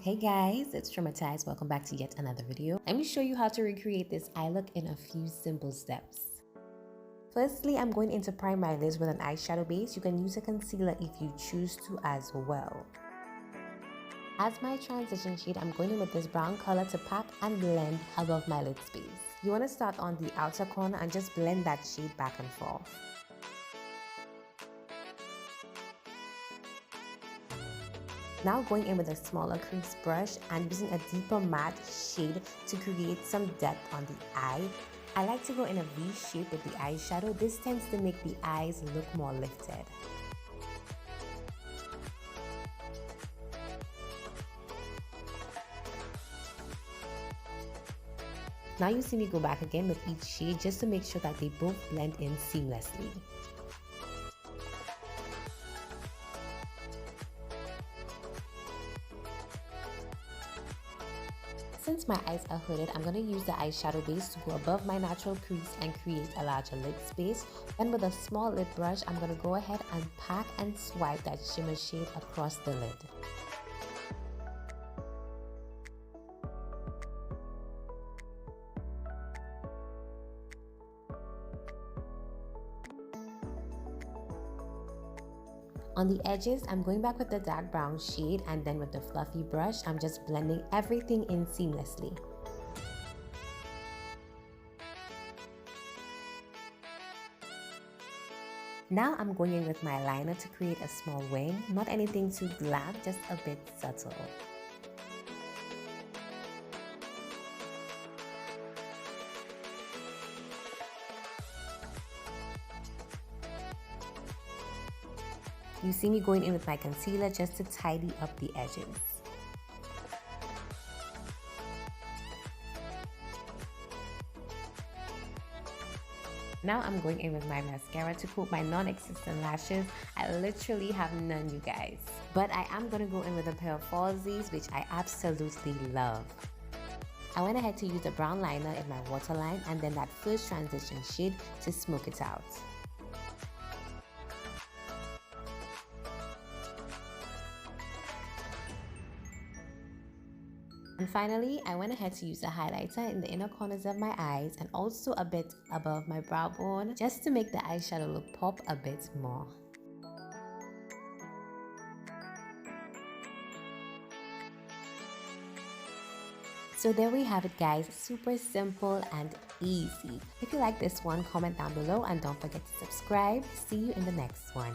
Hey guys, it's Trimatize. Welcome back to yet another video. Let me show you how to recreate this eye look in a few simple steps. Firstly, I'm going in to prime my lids with an eyeshadow base. You can use a concealer if you choose to as well. As my transition shade, I'm going in with this brown color to pack and blend above my lid space. You want to start on the outer corner and just blend that shade back and forth. Now going in with a smaller crease brush and using a deeper matte shade to create some depth on the eye. I like to go in a V shape with the eyeshadow. This tends to make the eyes look more lifted. Now you see me go back again with each shade just to make sure that they both blend in seamlessly. Since my eyes are hooded, I'm going to use the eyeshadow base to go above my natural crease and create a larger lid space. Then with a small lid brush, I'm going to go ahead and pack and swipe that shimmer shade across the lid. On the edges, I'm going back with the dark brown shade, and then with the fluffy brush, I'm just blending everything in seamlessly. Now I'm going in with my liner to create a small wing, not anything too glam, just a bit subtle. You see me going in with my concealer just to tidy up the edges. Now I'm going in with my mascara to coat my non-existent lashes. I literally have none, you guys. But I am going to go in with a pair of falsies, which I absolutely love. I went ahead to use a brown liner in my waterline and then that first transition shade to smoke it out. And finally, I went ahead to use a highlighter in the inner corners of my eyes and also a bit above my brow bone just to make the eyeshadow look pop a bit more. So there we have it guys, super simple and easy. If you like this one, comment down below and don't forget to subscribe. See you in the next one.